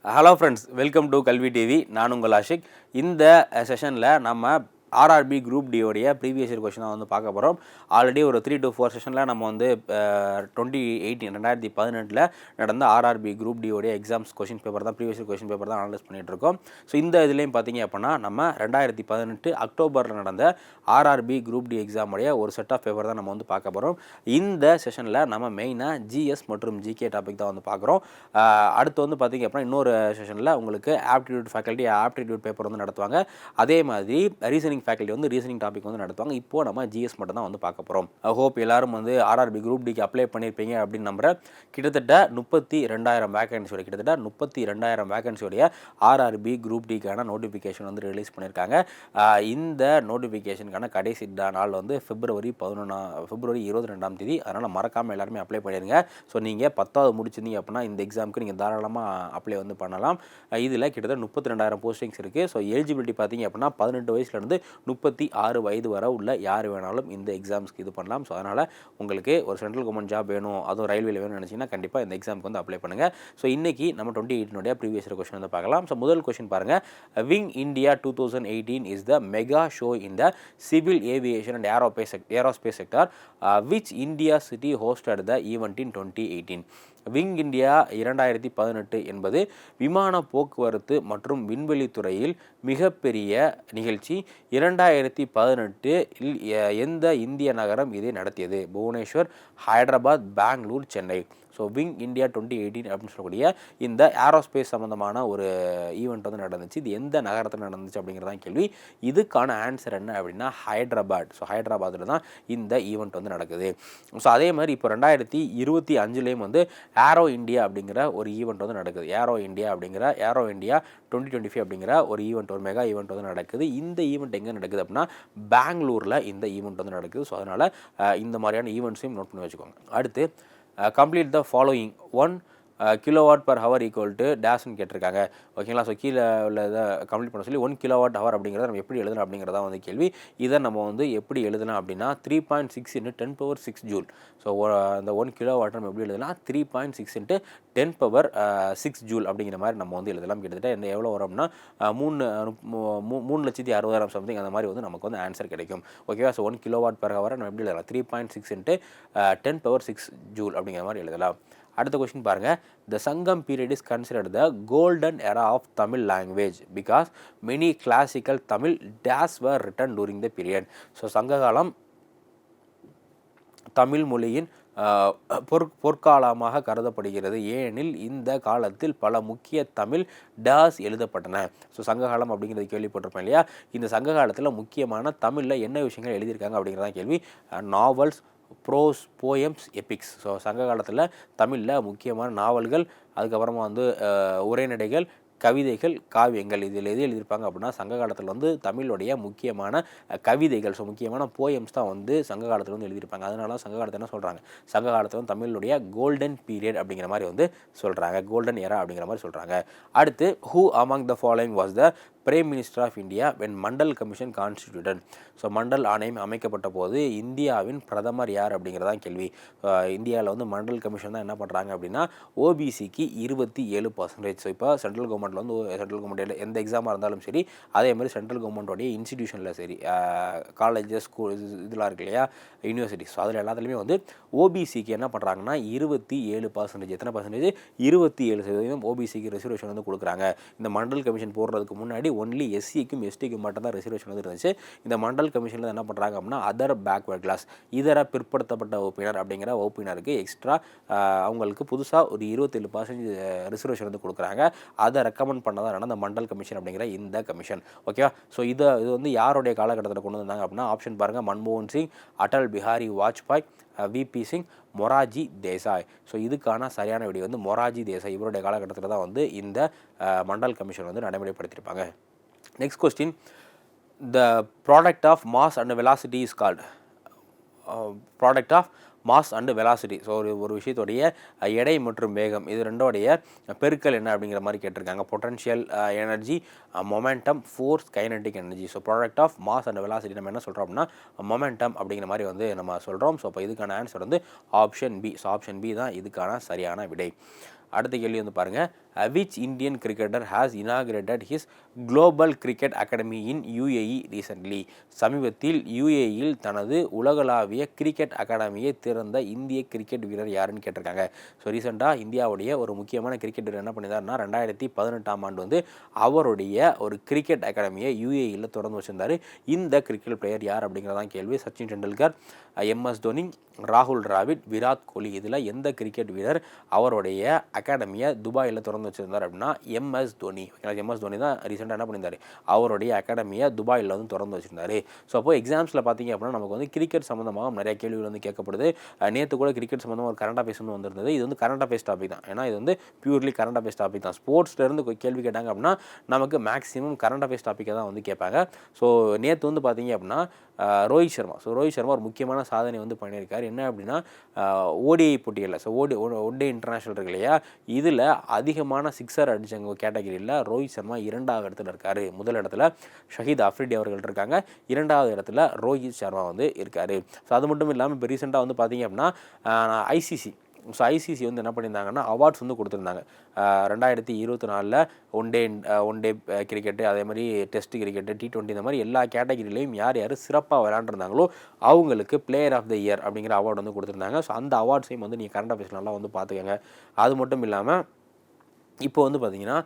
Hello friends, welcome to Kalvi TV. நான் உங்கள் ஆஷிக். இந்த செஷனில் நம்ம ஆர்ஆர்பி குரூப் டியோடைய ப்ரீவியஸ் இயர் கொஷின் தான் வந்து பார்க்க போகிறோம். ஆல்ரெடி ஒரு 3 to 4 செஷனில் நம்ம வந்து 2018 நடந்த ஆர்ஆர்பி குரூப் டியோடைய எக்ஸாம்ஸ் கொஷின் பேப்பர் தான், ப்ரீவியஸ் இயர் கொஷின் பேப்பர் தான் அனலைஸ் பண்ணிகிட்டு இருக்கோம். ஸோ இந்த இதுலேயும் பார்த்தீங்க அப்படின்னா நம்ம 2018 அக்டோபரில் நடந்த ஆர்ஆர்பி குரூப் டி எக்ஸாமுடைய ஒரு செட் ஆஃப் பேப்பர் தான் நம்ம வந்து பார்க்க போகிறோம். இந்த செஷனில் நம்ம மெயினாக ஜிஎஸ் மற்றும் ஜிகே டாபிக் தான் வந்து பார்க்குறோம். அடுத்து வந்து பார்த்திங்க அப்படின்னா இன்னொரு செஷனில் உங்களுக்கு ஆப்டிடியூட் ஃபேக்கல்ட்டி ஆப்டிடியூட் பேப்பர் வந்து நடத்துவாங்க. அதே மாதிரி ரீசனிங் ஃபேக்கல்ட்டி வந்து ரீசனிங் டாபிக் வந்து நடத்துவாங்க. இப்போது நம்ம ஜிஎஸ் மட்டும் தான் வந்து பார்க்க போகிறோம். ஹோப் எல்லாரும் வந்து ஆர்ஆர்பி குரூப் டிக்கு அப்ளை பண்ணியிருப்பீங்க அப்படின்னு நம்புகிறேன். கிட்டத்தட்ட 32,000 வேகன்சியோட கிட்டத்தட்ட 32,000 வேகன்சியோடைய ஆர்ஆர்பி குரூப் டிக்கான நோட்டிஃபிகேஷன் வந்து ரிலீஸ் பண்ணியிருக்காங்க. இந்த நோட்டிஃபிகேஷனுக்கான கடைசி நாள் வந்து பிப்ரவரி 22ஆம் தேதி. அதனால் மறக்காமல் எல்லாருமே அப்ளை பண்ணிடுங்க. ஸோ நீங்கள் 10வது முடிச்சிருந்தீங்க அப்படின்னா இந்த எக்ஸாமுக்கு நீங்கள் தாராளமாக அப்ளை வந்து பண்ணலாம். இதில் கிட்டத்தட்ட 32,000 போஸ்டிங்ஸ் இருக்குது. ஸோ எலிஜிபிலிட்டி பார்த்தீங்க அப்படின்னா 18 வயசுலேருந்து 36 வயது வரை உள்ள யார் வேணாலும் இந்த எக்ஸாம்ஸ்க்கு இது பண்ணலாம். ஸோ அதனால் உங்களுக்கு ஒரு சென்ட்ரல் கவர்மெண்ட் ஜாப் வேணும், அதுவும் ரயில்வேல வேணும்னு நினச்சிங்கன்னா கண்டிப்பாக இந்த எக்ஸாமுக்கு வந்து அப்ளை பண்ணுங்கள். ஸோ இன்றைக்கி நம்ம 2018 ப்ரீவியஸ் இயர் கொஸ்டின் வந்து பார்க்கலாம். ஸோ முதல் கொஸ்டின் பாருங்கள். Wing India 2018 is the mega show in the civil aviation and aerospace sector which India city hosted the event in 2018. Wing India 2018 என்பது விமான போக்குவரத்து மற்றும் விண்வெளித்துறையில் மிகப்பெரிய நிகழ்ச்சி. 2018 எந்த இந்திய நகரம் இதை நடத்தியது? Bhubaneswar, Hyderabad, Bangalore, Chennai. So wing India 2018 அப்படின்னு சொல்லக்கூடிய இந்த ஏரோஸ்பேஸ் சம்மந்தமான ஒரு ஈவெண்ட் வந்து நடந்துச்சு. இது எந்த நகரத்தில் நடந்துச்சு அப்படிங்கிறதான் கேள்வி. இதுக்கான ஆன்சர் என்ன அப்படின்னா ஹைதராபாத். ஸோ ஹைதராபாத்தில் தான் இந்த ஈவெண்ட் வந்து நடக்குது. ஸோ அதே மாதிரி இப்போ 2025 வந்து ஏரோ இந்தியா அப்படிங்கிற ஒரு ஈவெண்ட் வந்து நடக்குது. ஏரோ இந்தியா 2025 அப்படிங்கிற ஒரு ஈவெண்ட், ஒரு மெகா ஈவெண்ட் வந்து நடக்குது. இந்த ஈவெண்ட் எங்கே நடக்குது அப்படின்னா பெங்களூரில் இந்த ஈவெண்ட் வந்து நடக்குது. ஸோ அதனால் இந்த மாதிரியான ஈவெண்ட்ஸையும் நோட் பண்ணி வச்சுக்கோங்க. அடுத்து complete the following. 1 kilowatt per hour equal to டேஷ்னு கேட்டிருக்காங்க. ஓகேங்களா? ஸோ கீழே உள்ள இதை கம்ப்ளீட் பண்ண சொல்லி 1 kilowatt hour அப்படிங்கிறத நம்ம எப்படி எழுதலாம் அப்படிங்கிறதா வந்து கேள்வி. இதை நம்ம வந்து எப்படி எழுதலாம் அப்படின்னா 3.6 × 10⁶ ஜூல். ஸோ அந்த 1 kilowatt நம்ம எப்படி எழுதலாம்? 3.6 × 10⁶ ஜூல் அப்படிங்கிற மாதிரி நம்ம வந்து எழுதலாம். கிட்டத்தட்ட இந்த எவ்வளோ வரும்னா 3,60,000 சம்திங் அந்த மாதிரி வந்து நமக்கு வந்து ஆன்சர் கிடைக்கும். ஓகேவா? ஸோ 1 kilowatt per hour நம்ம எப்படி எழுதலாம்? 3.6 × 10⁶ ஜூல் அப்படிங்கிற மாதிரி எழுதலாம். அடுத்த கொஸ்டின் பாருங்கள். The Sangam period is considered the golden era of Tamil language because many classical Tamil டேஸ் were written during the period. So சங்ககாலம் தமிழ் மொழியின் பொற்காலமாக கருதப்படுகிறது. ஏனெனில் இந்த காலத்தில் பல முக்கிய தமிழ் டாஸ் எழுதப்பட்டன. ஸோ சங்ககாலம் அப்படிங்கிறது கேள்விப்பட்டிருப்பேன் இல்லையா? இந்த சங்க காலத்தில் முக்கியமான தமிழில் என்ன விஷயங்கள் எழுதியிருக்காங்க அப்படிங்கிறதான் கேள்வி. Novels, prose, poems, epics. So சங்க காலத்தில் தமிழில் முக்கியமான நாவல்கள், அதுக்கப்புறமா வந்து உரைநடைகள், கவிதைகள், காவியங்கள், இதில் எது எழுதியிருப்பாங்க அப்படின்னா சங்க காலத்தில் வந்து தமிழுடைய முக்கியமான கவிதைகள், ஸோ முக்கியமான போயம்ஸ் தான் வந்து சங்க காலத்தில் வந்து எழுதியிருப்பாங்க. அதனால சங்க காலத்தில் என்ன சொல்கிறாங்க? சங்க காலத்தில் வந்து தமிழுடைய கோல்டன் பீரியட் அப்படிங்கிற மாதிரி வந்து சொல்கிறாங்க, கோல்டன் எரா அப்படிங்கிற மாதிரி சொல்கிறாங்க. அடுத்து who among the following was the prime minister of India when Mandal commission constituted. So Mandal ஆணையம் அமைக்கப்பட்ட போது இந்தியாவின் பிரதமர் யார் அப்படிங்கிறதான் கேள்வி. இந்தியாவில் வந்து மண்டல் கமிஷன் தான் என்ன பண்ணுறாங்க அப்படின்னா ஓபிசிக்கு 27%. ஸோ இப்போ சென்ட்ரல் கவர்மெண்ட்டில் வந்து சென்ட்ரல் கவர்மெண்ட் எந்த எக்ஸாமாக இருந்தாலும் சரி, அதே மாதிரி சென்ட்ரல் கவர்மெண்ட்டோடைய இன்ஸ்டிடியூஷனில் சரி, காலேஜஸ், ஸ்கூல் இதெல்லாம் இருக்கு இல்லையா, யூனிவர்சிட்டிஸ், ஸோ அதில் எல்லாத்துலேயுமே வந்து ஓபிசிக்கு என்ன பண்ணுறாங்கன்னா 27%. எத்தனை பர்சன்டேஜ்? 27% ஓபிசிக்கு ரிசர்வேஷன் வந்து கொடுக்குறாங்க. இந்த மண்டல் கமிஷன் போடுறதுக்கு முன்னாடி ஒன்லி எஸ்சிக்கும் எஸ்டிக்கும் மட்டும் தான் ரிசர்வேஷன் வந்து இருந்துச்சு. இந்த மண்டல் கமிஷனில் என்ன பண்ணுறாங்க அப்படின்னா அதர் பேக்வர்ட் கிளாஸ், இதர பிற்படுத்தப்பட்ட வகுப்பினர் அப்படிங்கிற வகுப்பினருக்கு எக்ஸ்ட்ரா அவங்களுக்கு புதுசாக ஒரு 27% ரிசர்வேஷன் வந்து கொடுக்குறாங்க. அதை ரெக்கமெண்ட் பண்ணதான் நடந்த மண்டல் கமிஷன் அப்படிங்கிற இந்த கமிஷன். ஓகேவா? ஸோ இது வந்து யாருடைய காலகட்டத்தில் கொண்டு வந்தாங்க அப்படின்னா ஆப்ஷன் பாருங்கள். மன்மோகன் சிங், அடல் பிஹாரி வாஜ்பாய், விபி சிங், மொராஜி தேசாய். ஸோ இதுக்கான சரியான விடை வந்து மொராஜி தேசாய். இவருடைய காலகட்டத்தில் தான் வந்து இந்த மண்டல் கமிஷன் வந்து நடைமுறைப்படுத்தியிருப்பாங்க. Next question. The product of mass and velocity is called. Product of mass and velocity. So ஒரு விஷயத்துடைய எடை மற்றும் வேகம், இது ரெண்டோடைய பெருக்கல் என்ன அப்படிங்கிற மாதிரி கேட்டிருக்காங்க. Potential energy, momentum, force, kinetic energy. So product of mass and velocity நம்ம என்ன சொல்கிறோம் அப்படின்னா மொமெண்டம் அப்படிங்கிற மாதிரி வந்து நம்ம சொல்கிறோம். ஸோ இப்போ இதுக்கான ஆன்சர் வந்து option B. So option B தான் இதுக்கான சரியான விடை. அடுத்த கேள்வி வந்து பாருங்கள். which Indian cricketer has inaugurated his Global Cricket Academy in UAE recently? சமீபத்தில் யுஏஇயில் தனது உலகளாவிய கிரிக்கெட் அகாடமியை திறந்த இந்திய கிரிக்கெட் வீரர் யாருன்னு கேட்டிருக்காங்க. ஸோ ரீசெண்டாக இந்தியாவுடைய ஒரு முக்கியமான கிரிக்கெட் வீரர் என்ன பண்ணியிருந்தாருன்னா 2018 ஆண்டு வந்து அவருடைய ஒரு கிரிக்கெட் அகாடமியை யுஏஇயில் திறந்து வச்சிருந்தார். இந்த கிரிக்கெட் பிளேயர் யார் அப்படிங்கிறதான் கேள்வி. சச்சின் டெண்டுல்கர், எம்எஸ் தோனி, ராகுல் டிராவிட், விராட் கோலி, இதில் எந்த கிரிக்கெட் வீரர் அவருடைய அகாடமியை துபாயில் திறந்து வச்சிருந்தார் அப்படின்னா எம்எஸ் தோனி. எம்எஸ் தோனி தான் ரீசெண்டாக என்ன பண்ணியிருந்தார், அவருடைய அகாடமியை துபாயில் வந்து திறந்து வச்சிருந்தார். ஸோ அப்போ எக்ஸாம்ஸில் பார்த்தீங்க அப்படின்னா நமக்கு வந்து கிரிக்கெட் சம்மந்தமாக நிறைய கேள்விகள் வந்து கேட்கப்படுது. நேற்று கூட கிரிக்கெட் சம்மந்தமாக ஒரு கரண்ட் அஃபேர்ஸ் வந்து வந்திருந்தது. இது வந்து கரண்ட் அஃபேர்ஸ் டாபிக் தான். ஏன்னா இது வந்து பியூர்லி கரண்ட் அஃபேர்ஸ் டாபிக் தான். ஸ்போர்ட்ஸ்லேருந்து கேள்வி கேட்டாங்க அப்படின்னா நமக்கு மேக்ஸிமம் கரண்ட் அஃபேர்ஸ் டாப்பிக்கை தான் வந்து கேட்பாங்க. ஸோ நேற்று வந்து பார்த்தீங்க அப்படின்னா ரோஹித் சர்மா ஒரு முக்கியமான சாதனை வந்து பண்ணியிருக்காரு. என்ன அப்படின்னா ஓடிஐ போட்டிகளில், ஸோ ஒன்டே இன்டர்நேஷனல் இருக்கு இல்லையா, இதில் அதிகமான சிக்ஸர் அடித்தவங்க கேட்டகரியில் ரோஹித் சர்மா 2வது இடத்துல இருக்கார். முதல் இடத்துல ஷஹீத் அஃப்ரிடி அவர்கள் இருக்காங்க, 2வது இடத்துல ரோஹித் சர்மா வந்து இருக்கார். ஸோ அது மட்டும் இல்லாமல் இப்போ ரீசெண்டாக வந்து பார்த்தீங்க அப்படின்னா ஐசிசி வந்து என்ன பண்ணியிருந்தாங்கன்னா அவார்ட்ஸ் வந்து கொடுத்துருந்தாங்க. 2024 ஒன் டே கிரிக்கெட்டு, அதே மாதிரி டெஸ்ட் கிரிக்கெட்டு, T20 இந்த மாதிரி எல்லா கேட்டகிரிலையும் யார் சிறப்பாக விளையாண்டுருந்தாங்களோ அவங்களுக்கு பிளேயர் ஆஃப் த இயர் அப்படிங்கிற அவார்டு வந்து கொடுத்துருந்தாங்க. ஸோ அந்த அவார்ட்ஸையும் வந்து நீங்கள் கரண்ட் அஃபேர்ஸ் நல்லா வந்து பார்த்துக்கங்க. அது மட்டும் இல்லாமல் இப்போ வந்து பார்த்தீங்கன்னா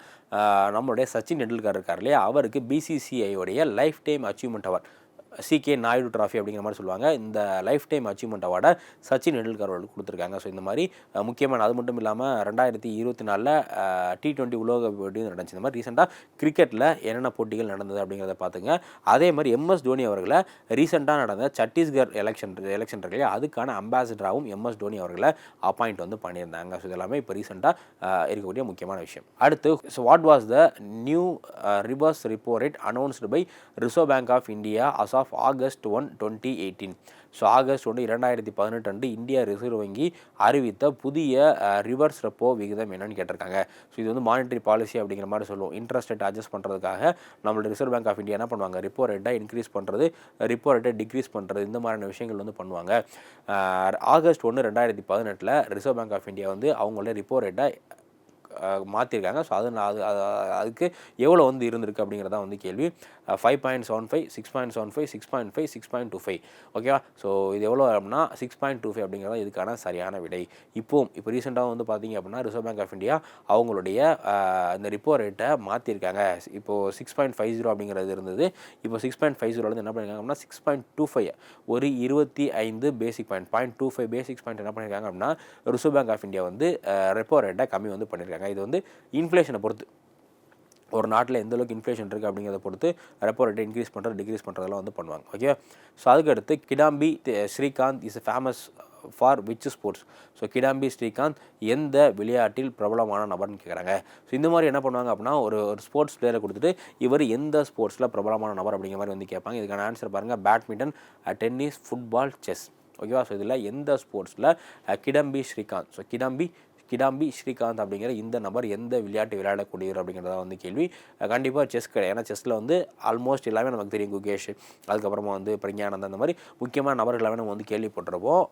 நம்மளுடைய சச்சின் டெண்டுல்கர் இருக்கார் இல்லையா, அவருக்கு பிசிசிஐயோடைய lifetime achievement award, CK Nayudu trophy அப்படிங்கிற மாதிரி சொல்லுவாங்க, இந்த லைஃப் டைம் அச்சீவ்மெண்ட் அவார்டை சச்சின் டெண்டுல்கர் அவர்களுக்கு கொடுத்துருக்காங்க. ஸோ இந்த மாதிரி முக்கியமான, அது மட்டும் இல்லாமல் 2024 T20 உலக போட்டியும் நடந்துச்சு. இந்த மாதிரி ரீசெண்டாக கிரிக்கெட்டில் என்னென்ன போட்டிகள் நடந்தது அப்படிங்கிறத பார்த்துங்க. அதே மாதிரி எம்எஸ் தோனி அவர்களை ரீசெண்டாக நடந்த சத்தீஸ்கர் எலெக்ஷன் இருக்கு இல்லையா, அதுக்கான அம்பாசிடராகவும் எம்எஸ் தோனி அவர்களை அப்பாயிண்ட் வந்து பண்ணியிருந்தாங்க. ஸோ இதெல்லாமே இப்போ ரீசெண்டாக இருக்கக்கூடிய முக்கியமான விஷயம். அடுத்து, so what was the new reverse repo rate announced by Reserve Bank of India as of August 1, 2018. So August 1, 2018 அன்று இந்தியா ரிசர்வ் வங்கி அறிவித்த புதிய ரிவர்ஸ் ரெப்போ விகிதம் என்னன்னு கேட்டிருக்காங்க. ஸோ இது வந்து மானிட்டரி பாலிசி அப்படிங்கிற மாதிரி சொல்லுவோம். இன்ட்ரெஸ்ட் ரேட் அட்ஜஸ்ட் பண்ணுறதுக்காக நம்மளோட ரிசர்வ் பேங்க் ஆஃப் இந்தியா என்ன பண்ணுவாங்க, ரிப்போ ரேட்டை இன்க்ரீஸ் பண்ணுறது, ரிப்போ ரேட்டை டிக்ரீஸ் பண்ணுறது, இந்த மாதிரியான விஷயங்கள் வந்து பண்ணுவாங்க. August 1, 2018 Reserve Bank of India வந்து அவங்களோட ரிப்போ ரேட்டை மாற்றிருக்காங்க. ஸோ அதுக்கு எவ்வளோ வந்து இருந்திருக்கு அப்படிங்கிறதா வந்து கேள்வி. 5.75, 6.75, 6.5, 6.25. ஓகேவா? ஸோ இது எவ்வளோ அப்படின்னா 6.25 அப்படிங்கிறதா இதுக்கான சரியான விடை. இப்போ ரீசெண்டாக வந்து பார்த்தீங்க அப்படின்னா ரிசர்வ் பேங்க் ஆஃப் இந்தியா அவங்களுடைய இந்த ரிப்போ ரேட்டை மாற்றிருக்காங்க. இப்போது 6.50 அப்படிங்கிறது இருந்தது, இப்போ 6.50 என்ன பண்ணியிருக்காங்க அப்படின்னா 6.25, ஒரு 25 பேசிக் பாயிண்ட், 0.25 பேசிக்ஸ் பாயிண்ட் என்ன பண்ணியிருக்காங்க அப்படின்னா ரிசர்வ் பேங்க் ஆஃப் இந்தியா வந்து ரெப்போ ரேட்டை கம்மி வந்து பண்ணியிருக்காங்க. இது வந்து இன்ஃப்ளேஷனை பொறுத்து, ஒரு நாட்டில் எந்த அளவுக்கு இன்ஃப்ளேஷன் இருக்குது அப்படிங்கிறத பொறுத்து ரெப்போ ரேட்டை இன்க்ரீஸ் பண்ணுறது, டிக்ரீஸ் பண்ணுறதெல்லாம் வந்து பண்ணுவாங்க. ஓகே. ஸோ அதுக்கடுத்து Kidambi Srikanth is famous for which sports? So Kidambi Srikanth எந்த விளையாட்டில் பிரபலமான நபர்னு கேட்குறாங்க. ஸோ இந்த மாதிரி என்ன பண்ணுவாங்க அப்படின்னா ஒரு ஸ்போர்ட்ஸ் பிளேயரை கொடுத்துட்டு இவர் எந்த ஸ்போர்ட்ஸில் பிரபலமான நபர் அப்படிங்கிற மாதிரி வந்து கேட்பாங்க. இதுக்கான ஆன்சர் பாருங்கள், பேட்மிண்டன், டென்னிஸ், ஃபுட்பால், செஸ். ஓகேவா? ஸோ இதில் எந்த ஸ்போர்ட்ஸில் கிடாம்பி ஸ்ரீகாந்த், ஸோ கிடாம்பி ஸ்ரீகாந்த் அப்படிங்கிற இந்த நபர் எந்த விளையாட்டு விளையாடக்கூடியவர் அப்படிங்கிறத வந்து கேள்வி. கண்டிப்பாக செஸ் கிடையாது. ஏன்னா செஸ்ஸில் வந்து ஆல்மோஸ்ட் எல்லாமே நமக்கு தெரியும். குகேஷ், அதுக்கப்புறமா வந்து பிரக்ஞானந்த், அந்த மாதிரி முக்கியமான நபர்கள் எல்லாமே நம்ம வந்து கேள்விப்பட்டிருப்போம்.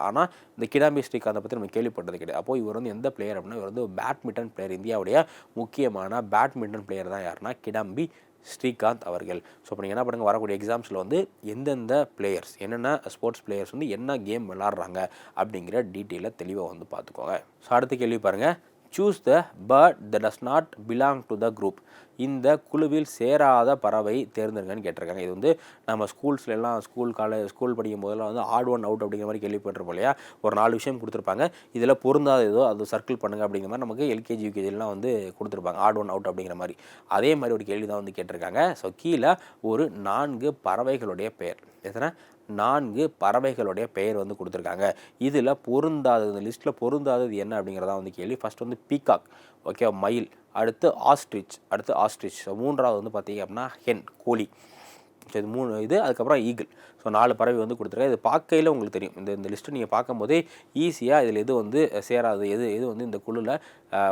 ஆனால் இந்த கிடாம்பி ஸ்ரீகாந்தை பற்றி நம்ம கேள்விப்பட்டது கிடையாது. அப்போது இவர் வந்து எந்த பிளேயர் அப்படின்னா இவர் வந்து பேட்மிண்டன் பிளேயர். இந்தியாவுடைய முக்கியமான பேட்மிண்டன் பிளேயர் தான் யாருன்னா கிடாம்பி ஸ்ரீகாந்த் அவர்கள். ஸோ இப்போ நீங்கள் என்ன பண்ணுங்கள், வரக்கூடிய எக்ஸாம்ஸில் வந்து எந்தெந்த பிளேயர்ஸ், என்னென்ன ஸ்போர்ட்ஸ் பிளேயர்ஸ் வந்து என்ன கேம் விளாட்றாங்க அப்படிங்கிற டீட்டெயிலாக தெளிவாக வந்து பார்த்துக்கோங்க. ஸோ அடுத்த கேள்வி பாருங்கள், choose the bird that does not belong to the group. இந்த குழுவில் சேராத பறவை தேர்ந்தெடுங்கன்னு கேட்டிருக்காங்க. இது வந்து நம்ம ஸ்கூல்ஸ்லாம் ஸ்கூல் படிக்கும் போதெல்லாம் வந்து ஆட் ஒன் அவுட் அப்படிங்கிற மாதிரி கேள்விப்பட்டிருப்போம் இல்லையா. ஒரு 4 விஷயம் கொடுத்துருப்பாங்க, இதில் பொருந்தாத ஏதோ அது சர்க்கிள் பண்ணுங்கள் அப்படிங்கிற மாதிரி நமக்கு எல்கேஜி யூகேஜிலாம் வந்து கொடுத்துருப்பாங்க, ஆட் ஒன் அவுட் அப்படிங்கிற மாதிரி. அதே மாதிரி ஒரு கேள்வி தான் வந்து கேட்டிருக்காங்க. ஸோ கீழே ஒரு 4 பறவைகளுடைய பெயர், எத்தனை 4 பறவைகளுடைய பெயர் வந்து கொடுத்துருக்காங்க. இதில் பொருந்தாதது, இந்த லிஸ்ட்டில் பொருந்தாதது என்ன அப்படிங்கிறதா வந்து கேள்வி. ஃபஸ்ட் வந்து பீகாக், ஓகே, மயில், அடுத்து ஆஸ்ட்ரிச், ஸோ 3வது வந்து பார்த்தீங்க அப்படின்னா ஹென், கோழி. ஸோ இது 3 இது. அதுக்கப்புறம் ஈகிள். ஸோ ஸோ 4 பறவை வந்து கொடுத்துருக்காங்க. இது பார்க்கையில் உங்களுக்கு தெரியும், இந்த லிஸ்ட்டு நீங்கள் பார்க்கும்போதே ஈஸியாக இதில் எது வந்து சேராது, எது வந்து இந்த குழுவில்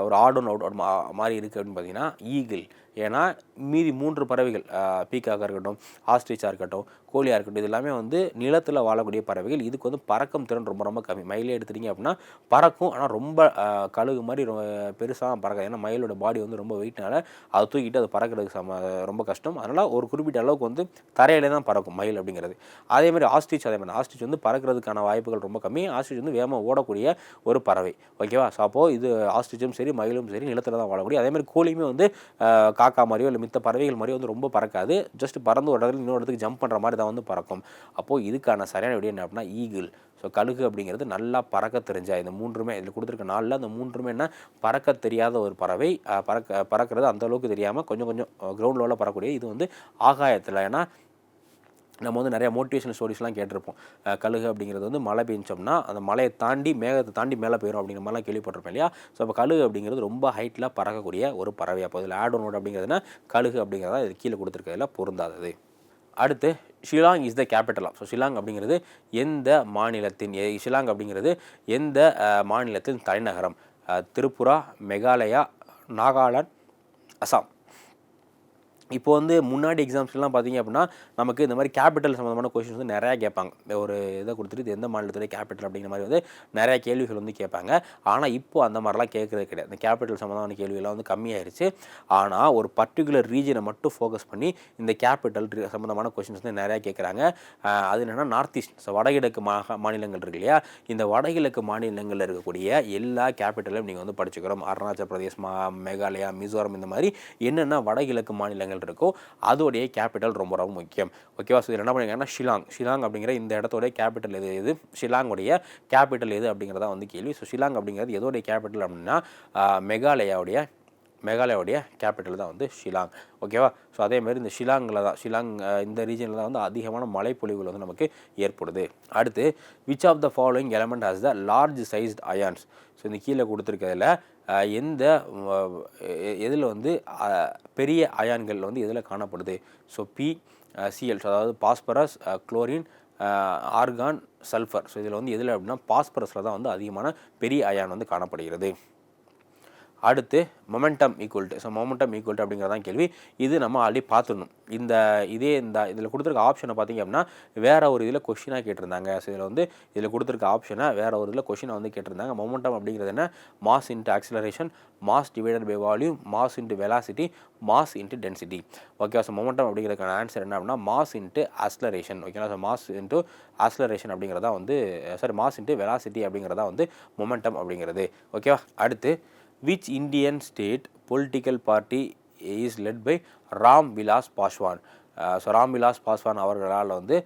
ஒரு ஆட் ஒன் அவுட் மாதிரி இருக்குது அப்படின்னு பார்த்தீங்கன்னா ஈகிள். ஏன்னா மீதி 3 பறவைகள் பீக்காக்காக இருக்கட்டும், ஆஸ்ட்ரிச்சாக இருக்கட்டும், கோழியாக இருக்கட்டும், இது எல்லாமே வந்து நிலத்தில் வாழக்கூடிய பறவைகள். இதுக்கு வந்து பறக்கும் திறன் ரொம்ப ரொம்ப கம்மி. மயிலே எடுத்துட்டிங்க அப்படின்னா பறக்கும், ஆனால் ரொம்ப கழுகு மாதிரி பெருசாக பறக்காது. ஏன்னா மயிலோட பாடி வந்து ரொம்ப வெயிட்னால அதை தூக்கிட்டு அது பறக்கிறதுக்கு ரொம்ப கஷ்டம். அதனால் ஒரு குறிப்பிட்ட அளவுக்கு வந்து தரையிலே தான் பறக்கும் மயில் அப்படிங்கிறது. அதேமாதிரி ஆஸ்ட்ரிச் ஆஸ்ட்ரிச் வந்து பறக்கிறதுக்கான வாய்ப்புகள் ரொம்ப கம்மி. ஆஸ்ட்ரிச் வந்து வேகமாக ஓடக்கூடிய ஒரு பறவை. ஓகேவா? ஸோ அப்போது இது ஆஸ்ட்ரிச்சும் சரி மயிலும் சரி நிலத்தில் தான் வாழக்கூடிய. அதேமாதிரி கோழியுமே வந்து காக்கா மாதிரியோ இல்லை மித்த பறவைகள் மாதிரியோ வந்து ரொம்ப பறக்காது. ஜஸ்ட் பறந்து ஒரு இடத்துல இன்னொரு இடத்துக்கு ஜம்ப் பண்ணுற மாதிரி தான் வந்து பறக்கும். அப்போது இதுக்கான சரியான விட என்ன அப்படின்னா ஈகிள். ஸோ கழுகு அப்படிங்கிறது நல்லா பறக்க தெரிஞ்சா, இந்த 3மே இதில் கொடுத்துருக்க 4ல் அந்த 3மே என்ன பறக்க தெரியாத ஒரு பறவை. பறக்கிறது அந்தளவுக்கு தெரியாமல் கொஞ்சம் கிரவுண்ட் லெவலில் பறக்கக்கூடிய இது வந்து ஆகாயத்தில். ஏன்னா நம்ம வந்து நிறையா மோட்டிவேஷனல் ஸ்டோரிஸ்லாம் கேட்டிருப்போம். கழுகு அப்படிங்கிறது வந்து மழை பெஞ்சோம்னா அந்த மலையை தாண்டி மேகத்தை தாண்டி மேலே போயிடும் அப்படிங்கிற மாதிரிலாம் கேள்விப்பட்டிருப்பேன் இல்லையா? ஸோ அப்போ கழுகு அப்படிங்கிறது ரொம்ப ஹைட்டில் பறக்கக்கூடிய ஒரு பறவை. அப்போ இதில் ஆட் ஒன் நோட் அப்படிங்கிறதுனா கழுகு அப்படிங்கிறதா இது கீழே கொடுத்துருக்கிறதுல பொருந்தாதது. அடுத்து Shillong is the capital of. So Shillong அப்படிங்கிறது எந்த மாநிலத்தின் ஷிலாங் அப்படிங்கிறது எந்த மாநிலத்தின் தலைநகரம்? திரிபுரா, மேகாலயா, நாகாலாந்து, அசாம். இப்போ வந்து முன்னாடி எக்ஸாம்ஸ்லாம் பார்த்தீங்க அப்படின்னா நமக்கு இந்த மாதிரி கேபிட்டல் சம்மந்தமான கொஷின்ஸ் வந்து நிறையா கேட்பாங்க. ஒரு இதை கொடுத்துட்டு இது எந்த மாநிலத்துடைய கேபிட்டல் அப்படிங்கிற மாதிரி வந்து நிறையா கேள்விகள் வந்து கேட்பாங்க. ஆனால் இப்போது அந்த மாதிரிலாம் கேட்குறது கிடையாது. இந்த கேபிட்டல் சம்மந்தமான கேள்வியெல்லாம் வந்து கம்மியாயிருச்சு. ஆனால் ஒரு பர்டிகுலர் ரீஜனை மட்டும் ஃபோக்கஸ் பண்ணி இந்த கேபிட்டல் சம்மந்தமான கொஷின்ஸ் வந்து நிறையா கேட்குறாங்க. அது என்னென்னா நார்த் ஈஸ்ட், ஸோ வடகிழக்கு மாநிலங்கள் இருக்கு இல்லையா? இந்த வடகிழக்கு மாநிலங்களில் இருக்கக்கூடிய எல்லா கேபிட்டலையும் நீங்கள் வந்து படிச்சுக்கிறோம். அருணாச்சல் பிரதேஷ், மேகாலயா, மிசோரம், இந்த மாதிரி என்னென்ன வடகிழக்கு மாநிலங்கள் இருக்கோ அதோடைய கேபிட்டல் ரொம்ப ரொம்ப முக்கியம். ஓகேவா? ஸோ இதில் என்ன பண்ணிங்கன்னா ஷிலாங் அப்படிங்கிற இந்த இடத்தோடைய கேபிட்டல் எது ஷிலாங்குடைய கேபிட்டல் எது அப்படிங்கிறதா வந்து கேள்வி. ஸோ ஷிலாங் அப்படிங்கிறது எதோடைய கேபிட்டல் அப்படின்னா மேகாலயாவுடைய கேபிட்டல் தான் வந்து ஷிலாங். ஓகேவா? ஸோ அதேமாதிரி இந்த ஷிலாங் இந்த ரீஜனில் தான் வந்து அதிகமான மழைப்பொழிவுகள் வந்து நமக்கு ஏற்படுது. அடுத்து which of the following element has the large sized ions. So இந்த கீழே கொடுத்துருக்கிறதுல எதில் வந்து பெரிய அயான்கள் வந்து எதில் காணப்படுது? ஸோ PCl, அதாவது phosphorus, chlorine, argon, sulphur. So இதில் வந்து எதில் அப்படின்னா பாஸ்பரஸில் தான் வந்து அதிகமான பெரிய அயான் வந்து காணப்படுகிறது. அடுத்து momentum equal to. So momentum equal to அப்படிங்கிறதான் கேள்வி. இது நம்ம ஆல்ரெடி பார்த்துடணும். இதில் கொடுத்துருக்க ஆப்ஷனை பார்த்திங்க அப்படின்னா வேறு ஒரு இதில் கொஷினாக கேட்டிருந்தாங்க. ஸோ இதில் கொடுத்துருக்க ஆப்ஷனை வேறு ஒரு இதில் கொஷினை வந்து கேட்டிருந்தாங்க. மொமெண்டம் அப்படிங்கிறது என்ன? Mass into acceleration, mass divided by volume, mass into velocity, mass into density. Okay. So momentum அப்படிங்கிறதுக்கான ஆன்சர் என்ன அப்படின்னா மாஸ் இன்ட்டு ஆக்சிலரேஷன். ஓகேங்களா? ஸோ மாஸ் இன்ட்டு ஆக்சிலரேஷன் அப்படிங்கிறதா வந்து மாஸ் இன்ட்டு வெலாசிட்டி அப்படிங்கிறதா வந்து மொமெண்டம் அப்படிங்கிறது. ஓகேவா? அடுத்து which Indian state political party is led by Ram Vilas Paswan. So Ram Vilas Paswan அவர்களால் வந்து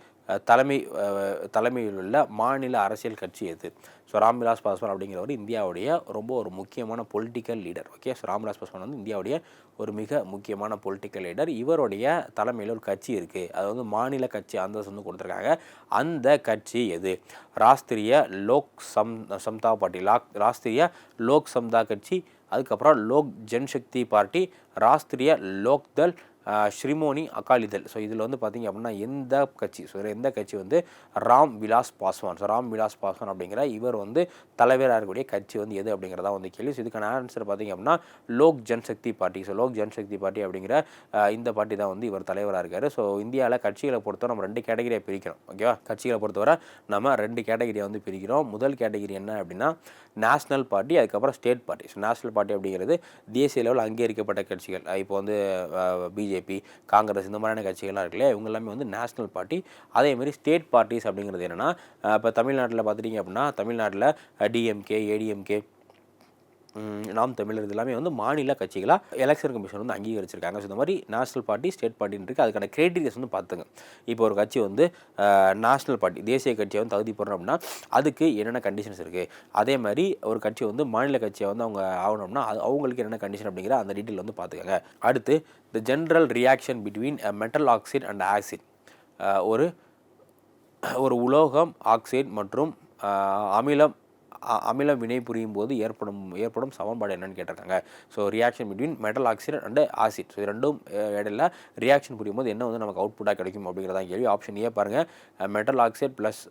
தலைமையில் உள்ள மாநில அரசியல் கட்சி எது? ஸோ ராம் விலாஸ் பாஸ்வான் அப்படிங்கிறவர் இந்தியாவுடைய ரொம்ப ஒரு முக்கியமான political leader. Okay. So Ram Vilas Paswan வந்து இந்தியாவுடைய ஒரு மிக முக்கியமான பொலிட்டிக்கல் லீடர். இவருடைய தலைமையில் ஒரு கட்சி இருக்குது. அது வந்து மாநில கட்சி அந்தஸ்து வந்து கொடுத்துருக்காங்க. அந்த கட்சி எது? ராஷ்டிரிய லோக் சம்தா பார்ட்டி, ராஷ்டிரிய லோக் சம்தா கட்சி, அதுக்கப்புறம் லோக் ஜன்சக்தி பார்ட்டி, ராஷ்டிரிய லோக்தள், ஸ்ரீமோனி அகாலிதள். ஸோ இதில் வந்து பார்த்திங்க அப்படின்னா எந்த கட்சி வந்து ராம் விலாஸ் பாஸ்வான். ஸோ ராம் விலாஸ் பாஸ்வான் அப்படிங்கிற இவர் வந்து தலைவராக இருக்கக்கூடிய கட்சி வந்து எது அப்படிங்கிறதா வந்து கேள்வி. ஸோ இதுக்கான ஆன்சர் பார்த்திங்க அப்படின்னா Lok Janshakti party. So Lok Janshakti party அப்படிங்கிற இந்த பார்ட்டி தான் வந்து இவர் தலைவராக இருக்கார். ஸோ இந்தியாவில் கட்சிகளை பொறுத்தவரை நம்ம 2 கேட்டகரியை பிரிக்கிறோம். ஓகேவா? கட்சிகளை பொறுத்தவரை நம்ம 2 கேட்டகரியை வந்து பிரிக்கிறோம். முதல் கேட்டகரி என்ன அப்படின்னா நேஷ்னல் பார்ட்டி, அதுக்கப்புறம் state party. So national party அப்படிங்கிறது தேசிய லெவலில் அங்கீகரிக்கப்பட்ட கட்சிகள். இப்போ வந்து பிஜேபி, காங்கிரஸ், இந்த மாதிரியான கட்சிகள்லாம் இருக்குல்லையா, இவங்க எல்லாமே வந்து நேஷ்னல் பார்ட்டி. அதேமாதிரி ஸ்டேட் பார்ட்டிஸ் அப்படிங்கிறது என்னென்னா இப்போ தமிழ்நாட்டில் பார்த்துட்டிங்க அப்படின்னா தமிழ்நாட்டில் டிஎம்கே, ஏடிஎம்கே, நாம் தமிழர் இது எல்லாமே வந்து மாநில கட்சிகளாக எலெக்ஷன் கமிஷன் வந்து அங்கீகரிச்சிருக்காங்க. ஸோ இந்த மாதிரி நேஷ்னல் பார்ட்டி, ஸ்டேட் பார்ட்டின்னு இருக்குது. அதுக்கான கிரைட்டீரியாஸ் வந்து பார்த்துங்க. இப்போ ஒரு கட்சி வந்து நேஷ்னல் பார்ட்டி, தேசிய கட்சியை வந்து தகுதி போடணும் அப்படின்னா அதுக்கு என்னென்ன கண்டிஷன்ஸ் இருக்குது. அதே மாதிரி ஒரு கட்சி வந்து மாநில கட்சியை வந்து அவங்க ஆகணும்னா அவங்களுக்கு என்னென்ன கண்டிஷன் அப்படிங்கிற அந்த டீட்டெயில் வந்து பார்த்துக்கோங்க. அடுத்து the general reaction between metal oxide and acid. ஒரு உலோகம் ஆக்சைடு மற்றும் அமிலம் வினை புரியும் போது ஏற்படும் சமன்பாடு என்னன்னு கேட்டிருக்காங்க. So reaction between metal oxide and acid. So இது ரெண்டும் இடையில ரியாக்ஷன் புரியும் போது என்ன வந்து நமக்கு அவுட்புட்டாக கிடைக்கும் அப்படிங்கிறதான் கேள்வி. ஆப்ஷன் ஏ பாருங்கள், metal oxide plus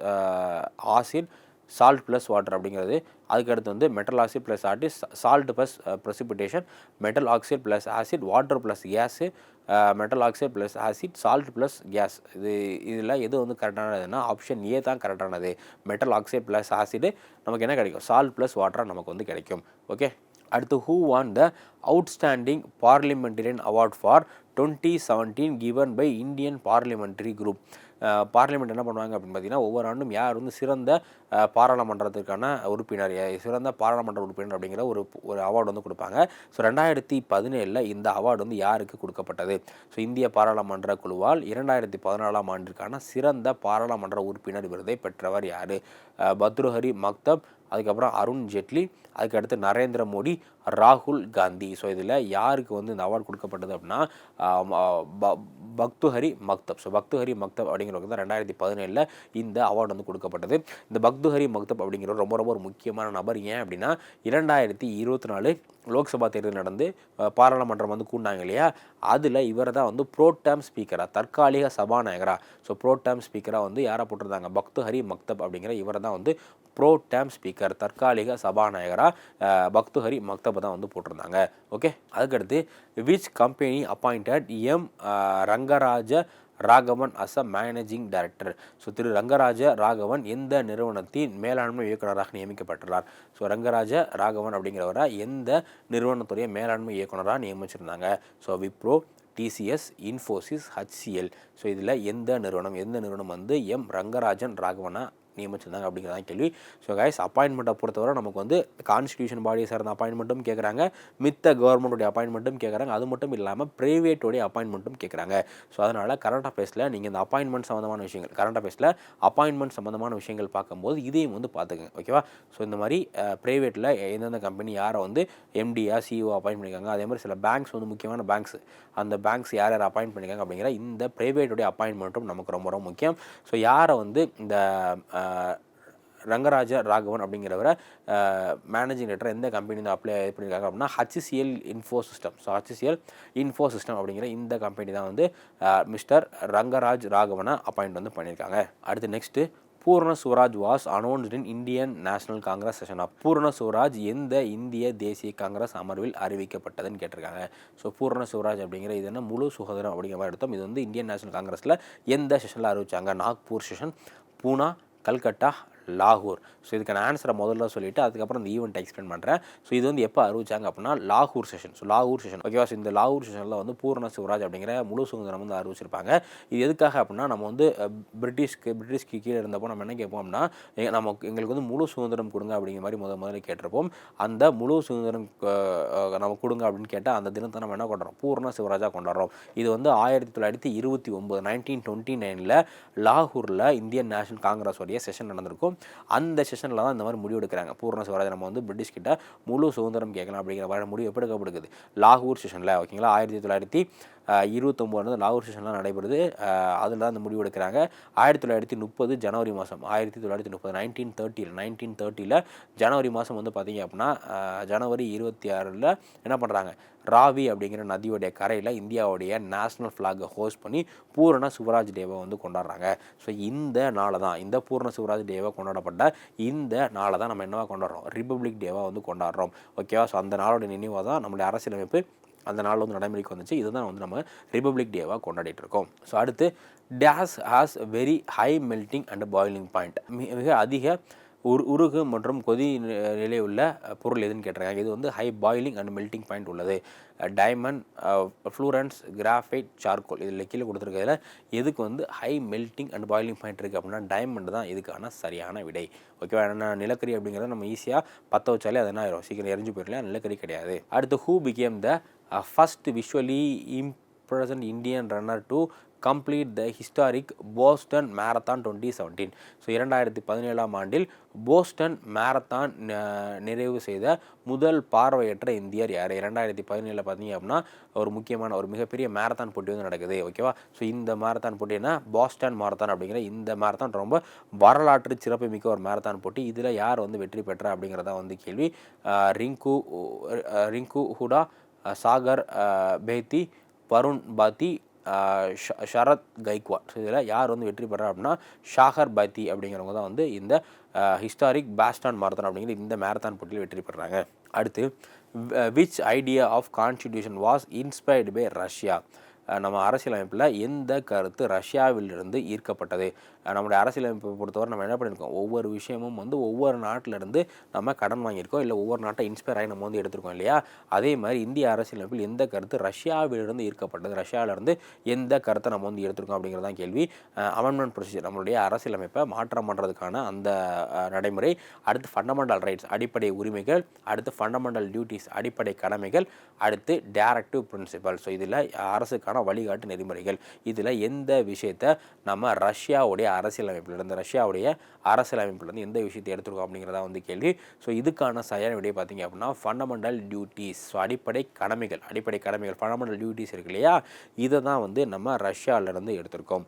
acid salt plus water அப்படிங்கிறது. அதுக்கடுத்து வந்து metal oxide plus salt plus precipitation, metal oxide plus acid, water plus gas, metal oxide plus acid, salt plus gas. இதில் எது வந்து கரெக்டானதுன்னா ஆப்ஷன் ஏ தான் கரெக்டானது. மெட்டல் ஆக்சைடு ப்ளஸ் ஆசிடு நமக்கு என்ன கிடைக்கும், சால்ட் ப்ளஸ் வாட்டராக நமக்கு வந்து கிடைக்கும். ஓகே, அடுத்து who won the outstanding parliamentarian award for 2017 given by Indian parliamentary group. Parliament என்ன பண்ணுவாங்க அப்படின்னு பார்த்தீங்கன்னா, ஒவ்வொரு ஆண்டும் யார் வந்து சிறந்த பாராளுமன்றத்திற்கான உறுப்பினர், சிறந்த பாராளுமன்ற உறுப்பினர் அப்படிங்கிற ஒரு அவார்டு வந்து கொடுப்பாங்க. ஸோ 2017 இந்த அவார்டு வந்து யாருக்கு கொடுக்கப்பட்டது? ஸோ இந்திய பாராளுமன்ற குழுவால் 2014 ஆண்டிற்கான சிறந்த பாராளுமன்ற உறுப்பினர் விருதை பெற்றவர் யார்? பத்ருஹரி மக்தப், அதுக்கப்புறம் அருண் ஜேட்லி, அதுக்கடுத்து நரேந்திர மோடி, ராகுல் காந்தி. ஸோ இதில் யாருக்கு வந்து இந்த அவார்டு கொடுக்கப்பட்டது அப்படின்னா பக்துஹரி மக்தப். ஸோ பக்துஹரி மக்தப் அப்படிங்கிறவங்க தான் 2017 இந்த அவார்டு வந்து கொடுக்கப்பட்டது. இந்த பக்துஹரி மக்தப் அப்படிங்கிற ரொம்ப ரொம்ப ஒரு முக்கியமான நபர். ஏன் அப்படின்னா 2024 லோக்சபா தேர்தல் நடந்து பாராளுமன்றம் வந்து கூண்டாங்க இல்லையா, அதில் இவரை தான் வந்து ப்ரோடேம் ஸ்பீக்கராக, தற்காலிக சபாநாயகராக, ஸோ ப்ரோடேம் ஸ்பீக்கராக வந்து யாரை போட்டிருந்தாங்க, பக்துஹரி மக்தப் அப்படிங்கிற இவரை தான் வந்து ப்ரோடேம் ஸ்பீக்கர், தற்காலிக சபாநாயகராக பக்துஹரி மக்தப்பை தான் வந்து போட்டிருந்தாங்க. ஓகே, அதுக்கடுத்து which company appointed M Rangaraja Raghavan as a managing director. So Thiru Rangaraja Raghavan எந்த நிறுவனத்தின் மேலாண்மை இயக்குநராக நியமிக்கப்பட்டுள்ளார்? ஸோ ரங்கராஜ ராகவன் அப்படிங்கிறவரை எந்த நிறுவனத்துடைய மேலாண்மை இயக்குநராக நியமிச்சிருந்தாங்க? So Wipro, TCS, Infosys, HCL. So இதில் எந்த நிறுவனம் வந்து எம் ரங்கராஜன் ராகவனா நியமிச்சிருந்தாங்க அப்படிங்கிறதான் கேள்வி. ஸோ கைஸ், அப்பாயின்மெண்ட்டை பொறுத்தவரை நமக்கு வந்து கான்ஸ்டியூஷன் பாடியை சார்ந்த அப்பாயின்மெண்ட்டும் கேட்குறாங்க, மித்த கவர்மெண்ட்டுடைய அப்பாயின்மெண்ட்டும் கேட்குறாங்க, அது மட்டும் இல்லாமல் ப்ரைவேட்டோடைய அப்பாயின்மெண்ட்டும் கேட்குறாங்க. ஸோ அதனால் கரண்ட் அஃபேர்ஸில் நீங்கள் இந்த அப்பாயின்மெண்ட் சம்மந்தமான விஷயங்கள், கரண்ட் அஃபேர்ஸில் அப்பாயின்மெண்ட் சம்மந்தமான விஷயங்கள் பார்க்கும்போது இதையும் வந்து பார்த்துக்கங்க. ஓகேவா? ஸோ இந்த மாதிரி ப்ரைவேட்டில் எந்தெந்த கம்பெனி யாரை வந்து எம்டியா சிஇஓ அப்பாயின்ட் பண்ணியிருக்காங்க, அதே மாதிரி சில பேங்க்ஸ் வந்து முக்கியமான பேங்க்ஸ், அந்த பேங்க்ஸ் யார் யார் அப்பாயின்ட் பண்ணியிருக்காங்க அப்படிங்கிற இந்த ப்ரைவேட்டுடைய அப்பாயின்மெண்ட்டும் நமக்கு ரொம்ப ரொம்ப முக்கியம். ஸோ யாரை வந்து இந்த ரங்கராஜ ராகவன் அப்படிங்கிறவரை மேனேஜிங் டைரக்டர் எந்த கம்பெனி வந்து அப்ளை பண்ணியிருக்காங்க அப்படின்னா HCL info system. So HCL info system அப்படிங்கிற இந்த கம்பெனி தான் வந்து மிஸ்டர் ரங்கராஜ் ராகவனை அப்பாயிண்ட் வந்து பண்ணியிருக்காங்க. அடுத்து next, Purna Swaraj was announced in Indian National Congress session of. Purna Swaraj எந்த இந்திய தேசிய காங்கிரஸ் அமர்வில் அறிவிக்கப்பட்டதுன்னு கேட்டிருக்காங்க. ஸோ பூர்ண சுவராஜ் அப்படிங்கிற இது என்ன, முழு சுதந்திரம் அப்படிங்கிற மாதிரி எடுத்தோம். இது வந்து இந்தியன் நேஷனல் காங்கிரஸில் எந்த செஷனில் அறிவிச்சாங்க? நாக்பூர் செஷன், பூனா, கல்கட்டா, லாகூர். ஸோ இதுக்கான ஆன்சரை முதல்ல சொல்லிவிட்டு அதுக்கப்புறம் இந்த ஈவெண்ட் எக்ஸ்பிளைன் பண்ணுறேன். ஸோ இது வந்து எப்போ அறிவிச்சாங்க அப்படின்னா லாகூர் செஷன். ஸோ லாகூர் செஷன், ஓகேவா? ஸோ இந்த லாகூர் செஷனில் வந்து பூர்ண சிவராஜ் அப்படிங்கிற முழு சுதந்திரம் வந்து அறிவிச்சிருப்பாங்க. இது எதுக்காக அப்படின்னா, நம்ம வந்து பிரிட்டிஷ்க்கு கீழே இருந்தப்போ நம்ம என்ன கேட்போம் அப்படின்னா, எங்களுக்கு வந்து முழு சுதந்திரம் கொடுங்க அப்படிங்கிற மாதிரி முதல்ல கேட்டிருப்போம். அந்த முழு சுதந்திரம் நம்ம கொடுங்க அப்படின்னு கேட்டால் அந்த தினத்தை நம்ம என்ன கொண்டாடுறோம், பூர்ண சிவராஜாக கொண்டாடுறோம். இது வந்து 1929 1929 லாகூரில் இந்தியன் நேஷனல் காங்கிரஸ் உடைய செஷன் நடந்திருக்கும். அந்த செஷனில் தான் இந்த மாதிரி முடிவு எடுக்கிறாங்க. பூர்ண சுவராஜ் நம்ம வந்து பிரிட்டிஷ் கிட்ட முழு சுதந்திரம் கேட்கலாம் அப்படிங்கிற மாதிரி முடிவு எப்படி எடுக்கப்படுது, லாகூர் செஷனில். ஓகேங்களா? 1929 லாகூர் செஷன்லாம் நடைபெறுது. அதில் தான் இந்த முடிவு எடுக்கிறாங்க. 1930 ஜனவரி மாதம், 1930 1930 ஜனவரி மாதம் வந்து பார்த்தீங்க அப்படின்னா ஜனவரி 26 என்ன பண்ணுறாங்க, ராவி அப்படிங்கிற நதியோடைய கரையில் இந்தியாவுடைய நேஷ்னல் ஃப்ளாகை ஹோஸ்ட் பண்ணி பூரண சுவராஜ் டேவை வந்து கொண்டாடுறாங்க. ஸோ இந்த நாளை தான், இந்த பூரண சுவராஜ் டேவை கொண்டாடப்பட்ட இந்த நாளை தான் நம்ம என்னவா கொண்டாடுறோம், ரிப்பப்ளிக் டேவாக வந்து கொண்டாடுறோம். ஓகேவா? ஸோ அந்த நாளோட நினைவாக தான் நம்மளுடைய அரசியலமைப்பு அந்த நாள் வந்து நடைமுறைக்கு வந்துச்சு. இதுதான் வந்து நம்ம ரிப்பப்ளிக் டேவாக கொண்டாடிட்டு இருக்கோம். ஸோ அடுத்து, days has very high melting and boiling point. மிக அதிக உருகு மற்றும் கொதி நிலை உள்ள பொருள் எதுன்னு கேட்டிருக்காங்க. இது வந்து high boiling and melting point உள்ளது. Diamond, fullerene, graphite, charcoal. இதில் கீழே கொடுத்துருக்கிறதுல எதுக்கு வந்து high melting and boiling point இருக்குது அப்படின்னா டைமண்ட் தான் இதுக்கான சரியான விடை. ஓகேவா? ஏன்னா நிலக்கரி அப்படிங்கிறத நம்ம ஈஸியாக பற்ற வச்சாலே அது என்ன ஆயிரும், சீக்கிரம் எரிஞ்சு போயிடலாம், நிலக்கரி கிடையாது. அடுத்து, who became the first visually impaired Indian runner to complete the historic Boston marathon 2017. So 2017ஆம் ஆண்டில் போஸ்டன் மேரத்தான் நிறைவு செய்த முதல் பார்வையற்ற இந்தியர் யார்? 2017 பார்த்தீங்க அப்படின்னா ஒரு மிகப்பெரிய மேரத்தான் போட்டி வந்து நடக்குது. ஓகேவா? ஸோ இந்த மேரத்தான் போட்டி என்ன? போஸ்டன் மாரத்தான் அப்படிங்கிற இந்த மேரத்தான் ரொம்ப வரலாற்று சிறப்புமிக்க ஒரு மேரத்தான் போட்டி. இதில் யார் வந்து வெற்றி பெற்றா அப்படிங்கிறதா வந்து கேள்வி. ரிங்கு ஹுடா, சாகர் பேத்தி, வருண் பாத்தி, ஷரத் கைக்வாட். ஸோ இதில் யார் வந்து வெற்றி பெறா அப்படின்னா ஷாகர் பாத்தி அப்படிங்கிறவங்க தான் வந்து இந்த ஹிஸ்டாரிக் பாஸ்டன் மாரத்தான் அப்படிங்கிற இந்த மேரத்தான் போட்டியில் வெற்றி பெறாங்க. அடுத்து, which idea of constitution was inspired by Russia? நம்ம அரசியலமைப்பில் எந்த கருத்து ரஷ்யாவிலிருந்து ஈர்க்கப்பட்டது? நம்முடைய அரசியலமைப்பை பொறுத்தவரை நம்ம என்ன பண்ணியிருக்கோம்? ஒவ்வொரு விஷயமும் வந்து ஒவ்வொரு நாட்டிலேருந்து நம்ம கடன் வாங்கியிருக்கோம், இல்லை ஒவ்வொரு நாட்டை இன்ஸ்பயர் ஆகி நம்ம வந்து எடுத்திருக்கோம் இல்லையா? அதே மாதிரி இந்திய அரசியலமைப்பில் எந்த கருத்து ரஷ்யாவிலிருந்து ஈர்க்கப்பட்டது, ரஷ்யாவிலிருந்து எந்த கருத்தை நம்ம வந்து எடுத்திருக்கோம் அப்படிங்கிறது தான் கேள்வி. அமெண்ட்மெண்ட் ப்ரொசீஜர், நம்மளுடைய அரசியலமைப்பை மாற்றம் பண்ணுறதுக்கான அந்த நடைமுறை. அடுத்து ஃபண்டமெண்டல் ரைட்ஸ், அடிப்படை உரிமைகள். அடுத்து ஃபண்டமெண்டல் டியூட்டிஸ், அடிப்படை கடமைகள். அடுத்து டைரக்டிவ் பிரின்சிபல். ஸோ இதில் அரசுக்கான வழிகாட்டு நெறிமுறைகள். இதில் எந்த விஷயத்தை நம்ம ரஷ்யாவுடைய அரசியலமைப்பிலிருந்து எந்த விஷயத்தை எடுத்துருக்கோம் அப்படிங்கிறதா வந்து கேள்வி. ஸோ இதுக்கான சரியான விடையை பார்த்தீங்க அப்படின்னா ஃபண்டமெண்டல் டியூட்டிஸ். ஸோ அடிப்படை கடமைகள் ஃபண்டமெண்டல் டியூட்டிஸ் இருக்கு இல்லையா? இதை தான் வந்து நம்ம ரஷ்யாவிலேருந்து எடுத்திருக்கோம்.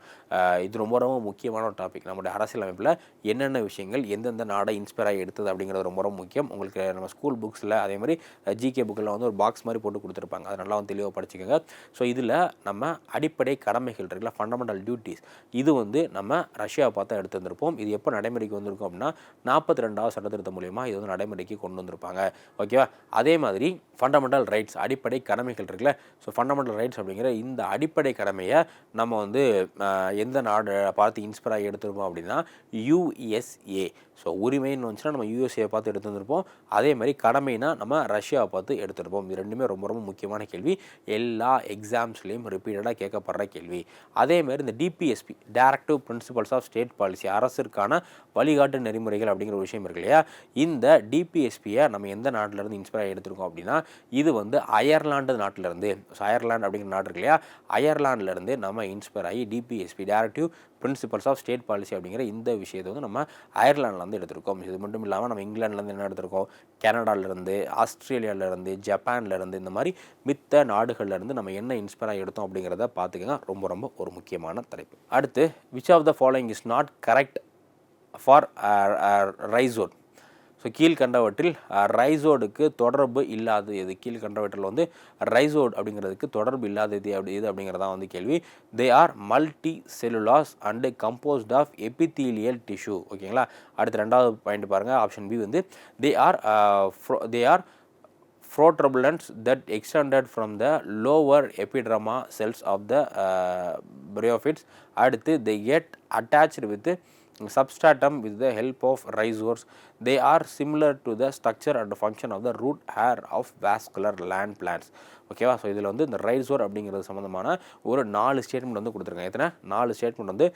இது ரொம்ப ரொம்ப முக்கியமான ஒரு டாபிக். நம்மளுடைய அரசியலமைப்பில் என்னென்ன விஷயங்கள் எந்தெந்த நாடை இன்ஸ்பயர் ஆகி எடுத்தது அப்படிங்கிறது ரொம்ப ரொம்ப முக்கியம். உங்களுக்கு நம்ம ஸ்கூல் புக்ஸில் அதே மாதிரி ஜிகே புக்கில் வந்து ஒரு பாக்ஸ் மாதிரி போட்டு கொடுத்துருப்பாங்க. அதை நல்லா வந்து தெளிவாக படிச்சுக்கோங்க. ஸோ இதில் நம்ம அடிப்படை கடமைகள் இருக்குல்ல, ஃபண்டமெண்டல் டியூட்டிஸ், இது வந்து நம்ம ரஷ்யாவை பார்த்தா எடுத்து வந்திருப்போம். இது எப்போ நடைமுறைக்கு வந்திருக்கும் அப்படின்னா 42வது சட்டத்திருத்தம் மூலியமா இது வந்து நடைமுறைக்கு கொண்டு வந்திருப்பாங்க. ஓகேவா? அதே மாதிரி ஃபண்டமெண்டல் ரைட்ஸ், அடிப்படை கடமைகள் இருக்குல்ல, ஸோ ஃபண்டமெண்டல் ரைட்ஸ் அப்படிங்கிற இந்த அடிப்படை கடமையை நம்ம வந்து எந்த நாடு பார்த்து இன்ஸ்பயர் ஆகி எடுத்திருப்போம் அப்படின்னா யூஎஸ்ஏ. ஸோ உரிமைன்னு வந்துச்சுன்னா நம்ம யூஎஸ்ஏ பார்த்து எடுத்து வந்திருப்போம். அதே மாதிரி கடமைனா நம்ம ரஷ்யாவை பார்த்து எடுத்திருப்போம். இது ரெண்டுமே ரொம்ப ரொம்ப முக்கியமான கேள்வி. எல்லா எக்ஸாம்ஸ்லேயும் ரிப்பீட்டடாக கேட்கப்படுற கேள்வி. அதே மாதிரி இந்த DPSP, directive principles of state policy, அரசிற்கான வழிகாட்டு நெறிமுறைகள் அப்படிங்கிற ஒரு விஷயம் இருக்கு இல்லையா? இந்த டிபிஎஸ்பியை நம்ம எந்த நாட்டிலேருந்து இன்ஸ்பயர் ஆகி எடுத்திருக்கோம் அப்படின்னா இது வந்து அயர்லாண்டு நாட்டிலேருந்து. ஸோ அயர்லாண்டு அப்படிங்கிற நாடு இருக்கு இல்லையா? அயர்லாண்டிலேருந்து நம்ம இன்ஸ்பயர் ஆகி DPSP, directive principles of state policy அப்படிங்கிற இந்த விஷயத்தை வந்து நம்ம அயர்லாண்டிலேருந்து எடுத்திருக்கோம். இது மட்டும் இல்லாமல் நம்ம இங்கிலாந்துலேருந்து என்ன எடுத்திருக்கோம்? கனடாவிலேருந்து, ஆஸ்திரேலியாவிலேருந்து, ஜப்பான்லேருந்து, இந்த மாதிரி மித்த நாடுகள்லேருந்து நம்ம என்ன இன்ஸ்பயர் ஆகி எடுத்தோம் அப்படிங்கிறத பார்த்துக்கங்க. ரொம்ப ரொம்ப ஒரு முக்கியமான தலைப்பு. அடுத்து, which of the following is not correct for rhizoid? So கீழ்கண்டவற்றில் ரைசோடுக்கு தொடர்பு இல்லாதது எது? கீழ்கண்டவற்றில் வந்து ரைசோட் அப்படிங்கிறதுக்கு தொடர்பு இல்லாதது எது அப்படிங்கிறதான் வந்து கேள்வி. They are multicellular and composed of epithelial tissue. ஓகேங்களா? அடுத்து ரெண்டாவது பாயிண்ட் பாருங்கள். ஆப்ஷன் பி வந்து they are protuberance that extended from the lower epiderma cells of the bryophytes. அடுத்து, they get attached with substratum with the help of rhizomes. They are similar to the structure and function of the root hair of vascular land plants. ஓகேவா? So இதில் வந்து இந்த ரைசோட் அப்படிங்கிறது சம்மந்தமான ஒரு 4 statement வந்து கொடுத்துருக்காங்க. எத்தனை? 4 ஸ்டேட்மெண்ட் வந்து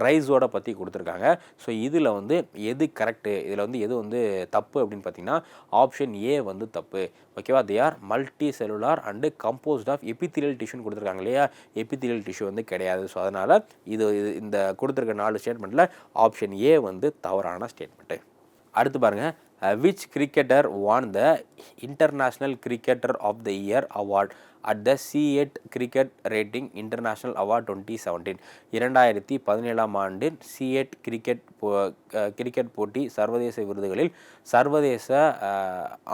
ரைசோடை பற்றி கொடுத்துருக்காங்க. ஸோ இதில் வந்து எது கரெக்டு, இதில் வந்து எது வந்து தப்பு அப்படின்னு பார்த்தீங்கன்னா ஆப்ஷன் ஏ வந்து தப்பு. ஓகேவா? They are multicellular and composed of epithelial டிஷ்யூன்னு கொடுத்துருக்காங்க இல்லையா? எபித்தீலியல் டிஷ்யூ வந்து கிடையாது. ஸோ அதனால் இந்த கொடுத்துருக்க 4 ஸ்டேட்மெண்ட்டில் ஆப்ஷன் ஏ வந்து தவறான ஸ்டேட்மெண்ட்டு. அடுத்து பாருங்கள். which cricketer won the International Cricketer of the Year award at the C8 Cricket Rating International Award 2017? 2017ஆம் ஆண்டின் C8 கிரிக்கெட் போட்டி சர்வதேச விருதுகளில் சர்வதேச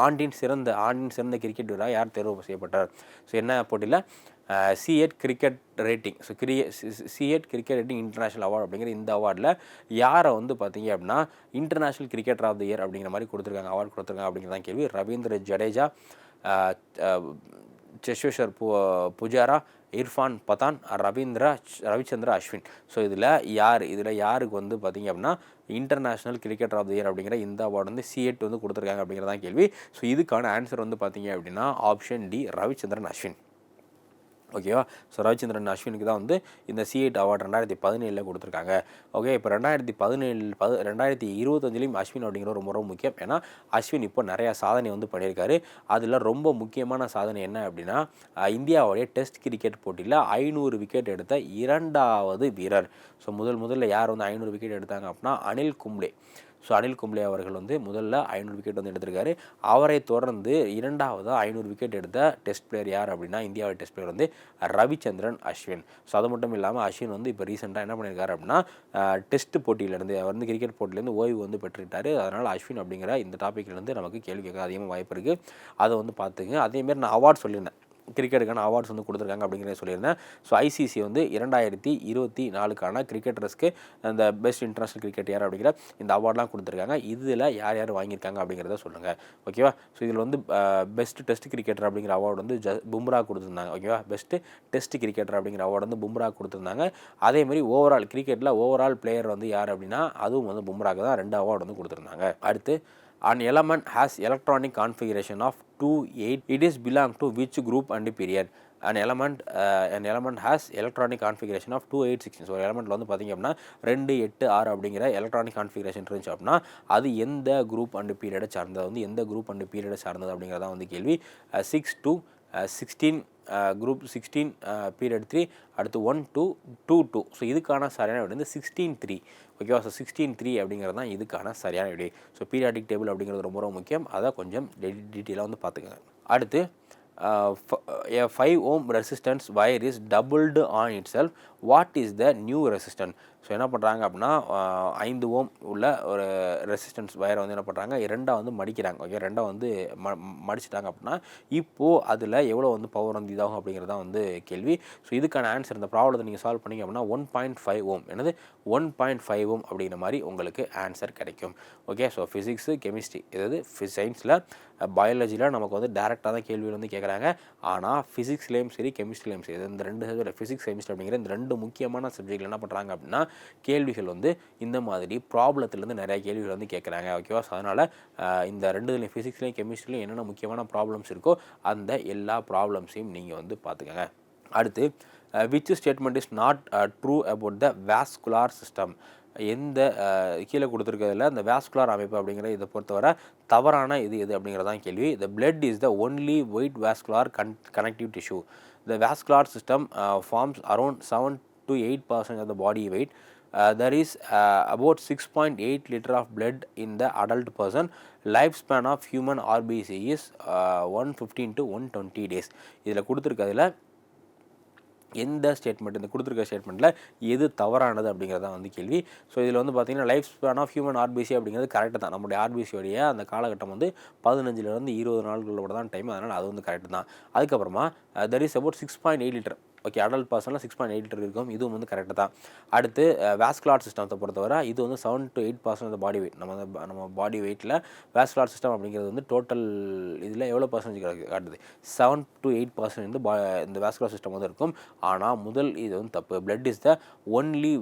ஆண்டின் சிறந்த கிரிக்கெட் வீரராக யார் தேர்வு செய்யப்பட்டார்? ஸோ என்ன போட்டியில்? C8 cricket rating. So C8 cricket rating international award அப்படிங்கிற இந்த அவார்டில் யாரை வந்து பார்த்தீங்க அப்படின்னா international cricketer of the year அப்படிங்கிற மாதிரி கொடுத்துருக்காங்க, அவார்டு கொடுத்துருக்காங்க அப்படிங்கிறதான் கேள்வி. ரவீந்திர ஜடேஜா, சேஷேஸ்வர் புஜாரா, இர்ஃபான் பதான், ரவிச்சந்திர அஸ்வின். ஸோ இதில் யாருக்கு வந்து பார்த்தீங்க அப்படின்னா international cricketer of the year அப்படிங்கிற இந்த அவார்டு வந்து C8 வந்து கொடுத்துருக்காங்க அப்படிங்கிறதான் கேள்வி. ஸோ இதுக்கான ஆன்சர் வந்து பார்த்தீங்க அப்படின்னா ஆப்ஷன் டி, ரவிச்சந்திரன் அஸ்வின். ஓகேவா. ஸோ ரவிச்சந்திரன் அஸ்வினுக்கு தான் வந்து இந்த C8 அவார்டு 2017 கொடுத்துருக்காங்க. ஓகே, இப்போ 2025 அஸ்வின் அப்படிங்கிற ரொம்ப ரொம்ப முக்கியம். ஏன்னா அஸ்வின் இப்போ நிறையா சாதனை வந்து பண்ணியிருக்காரு. அதில் ரொம்ப முக்கியமான சாதனை என்ன அப்படின்னா, இந்தியாவுடைய டெஸ்ட் கிரிக்கெட் போட்டியில் 500 விக்கெட் எடுத்த 2வது வீரர். ஸோ முதல்ல யார் வந்து 500 விக்கெட் எடுத்தாங்க அப்படின்னா அனில் கும்ப்ளே. ஸோ அனில் கும்ப்ளே அவர்கள் வந்து முதல்ல 500 விக்கெட் வந்து எடுத்திருக்காரு. அவரை தொடர்ந்து 2வது 500 விக்கெட் எடுத்த டெஸ்ட் பிளேயர் யார் அப்படின்னா இந்தியாவோட டெஸ்ட் பிளேயர் வந்து ரவிச்சந்திரன் அஸ்வின். ஸோ அது மட்டும் இல்லாமல் அஸ்வின் வந்து இப்போ ரீசெண்டாக என்ன பண்ணியிருக்காரு அப்படின்னா டெஸ்ட் போட்டியிலேருந்து அவர் வந்து கிரிக்கெட் போட்டியிலேருந்து ஓய்வு வந்து பெற்றுட்டார். அதனால் அஸ்வின் அப்படிங்கிற இந்த டாப்பிக்லேருந்து நமக்கு கேள்வி கேட்க அதிகமாக வாய்ப்பு இருக்குது. அதை வந்து பார்த்துங்க. அதேமாரி நான் அவார்ட் சொல்லியிருந்தேன், கிரிக்கெட்டுக்கான அவார்ட்ஸ் வந்து கொடுத்துருக்காங்க அப்படிங்கிறத சொல்லியிருந்தேன். ஸோ ICC வந்து 2024க்கான கிரிக்கெட்டர்ஸ்க்கு அந்த பெஸ்ட் இன்டர்நேஷனல் கிரிக்கெட் யார் அப்படிங்கிற இந்த அவார்ட்லாம் கொடுத்துருக்காங்க. இதில் யார் யார் வாங்கியிருக்காங்க அப்படிங்கிறத சொல்லுங்கள். ஓகேவா. ஸோ இதில் வந்து பெஸ்ட் டெஸ்ட் கிரிக்கெட்டர் அப்படிங்கிற அவார்டு வந்து பும்ரா கொடுத்துருந்தாங்க. ஓகேவா. பெஸ்ட் டெஸ்ட் கிரிக்கெட்டர் அப்படிங்கிற அவார்டு வந்து பும்ரா கொடுத்துருந்தாங்க. அதேமாதிரி ஓவரால் கிரிக்கெட்டில் ஓவரால் பிளேயர் வந்து யார் அப்படின்னா அதுவும் வந்து பும்ராக்கு தான் 2 அவார்டு வந்து கொடுத்துருந்தாங்க. அடுத்து, an element has electronic configuration of 2,8. It is belong to which group and period? An element has electronic configuration of 2,8,16. So ஒரு எலமெண்ட்டில் வந்து பார்த்திங்க அப்படின்னா 2, 8, 6 அப்படிங்கிற எலக்ட்ரானிக் கான்ஃபிகரேஷன் இருந்துச்சு அப்படின்னா அது எந்த குரூப் அண்ட் பீரியடை சார்ந்தது, வந்து எந்த குரூப் அண்ட் பீரியடை சார்ந்தது அப்படிங்கிறதான் வந்து கேள்வி. 6 to 16 குரூப் 16 பீரியட் 3, அடுத்து 1 to 2. ஸோ இதுக்கான சரியான விடை வந்து 16-3. ஓகேவா. ஸோ 16-3 அப்படிங்கிறது தான் இதுக்கான சரியான விடை. ஸோ பீரியாடிக் டேபிள் அப்படிங்கிறது ரொம்ப ரொம்ப முக்கியம். அதை கொஞ்சம் டீட்டெயிலாக வந்து பார்த்துக்கங்க. அடுத்து, a 5 ohm resistance wire is doubled on itself. What is the new resistance? So என்ன பண்ணுறாங்க அப்படின்னா 5 ஓம் உள்ள ஒரு ரெசிஸ்டன்ஸ் வயரை வந்து என்ன பண்ணுறாங்க, 2 வந்து மடிக்கிறாங்க. ஓகே, 2 வந்து மடிச்சிட்டாங்க அப்படின்னா இப்போது அதில் எவ்வளோ வந்து பவர் வந்து இதாகும் அப்படிங்கிறது தான் வந்து கேள்வி. ஸோ இதுக்கான ஆன்சர் இந்த ப்ராப்ளத்தை நீங்கள் சால்வ் பண்ணிங்க அப்படின்னா 1.5 ஓம், என்னது 1.5 ஓம் அப்படிங்கிற மாதிரி உங்களுக்கு ஆன்சர் கிடைக்கும். ஓகே. ஸோ ஃபிசிக்ஸு, கெமிஸ்ட்ரி, இதாவது சயின்ஸில் பயாலஜியில் நமக்கு வந்து டேரெக்டாக தான் கேள்வி வந்து கேட்குறாங்க. ஆனால் ஃபிசிக்ஸ்லேயும் சரி கெமிஸ்ட்ரிலையும் சரி இந்த 2 சப்ஜெக்ட் ஃபிசிக்ஸ் கெமிஸ்ட்ரி அப்படிங்கிற இந்த 2 முக்கியமான சப்ஜெக்டில் என்ன பண்ணுறாங்க அப்படின்னா கேள்விகள் வந்து இந்த மாதிரி ப்ராப்ளத்துலேருந்து நிறைய கேள்விகள் வந்து கேட்குறாங்க. ஓகேவா. ஸோ அதனால் இந்த 2 ஃபிசிக்ஸ்லேயும் கெமிஸ்ட்ரிலையும் என்னென்ன முக்கியமான ப்ராப்ளம்ஸ் இருக்கோ அந்த எல்லா ப்ராப்ளம்ஸையும் நீங்கள் வந்து பார்த்துக்கங்க. அடுத்து, which statement is not true about the vascular system? எந்த கீழே கொடுத்துருக்கிறதுல இந்த வாஸ்குலார் அமைப்பு அப்படிங்கிற இதை பொறுத்தவரை தவறான இது எது அப்படிங்கிறதான் கேள்வி. The blood is the only white vascular connective tissue. The vascular system forms around 7 to 8% of the body weight. There is about 6.8 liter of blood in the adult person. Lifespan of human RBC is 115 to 120 days. இதில் கொடுத்துருக்கிறதுல எந்த statement, இந்த கொடுத்துருக்க ஸ்டேட்மெண்ட்டில் எது தவறானது அப்படிங்கிறதான் வந்து கேள்வி. So இதில் வந்து பார்த்திங்கன்னா life span of human RBC அப்படிங்கிறது கரெக்டு தான். நம்மளுடைய RBCயோடைய அந்த காலகட்டம் வந்து 15 to 20 நாட்களோட தான் டைம். அதனால் அது வந்து கரெக்டு தான். அதுக்கப்புறமா there is about 6.8 liter. Okay, adult பர்சனில் 6.8 லிட்டர் இருக்கும். இதுவும் வந்து கரெக்டு தான். அடுத்து, வாஸ்குலார் சிஸ்டத்தை பொறுத்தவரை இது வந்து 7 to 8% பாடி வெயிட். நம்ம பாடி வெயிட்டில் வாஸ்குலார் சிஸ்டம் அப்படிங்கிறது வந்து டோட்டல் இதில் எவ்வளோ பர்சன்டேஜ் காட்டுது, 7 to 8% வந்து இந்த வாஸ்குலார் சிஸ்டம் வந்து இருக்கும். ஆனால் முதல் இது வந்து தப்பு. Blood is the only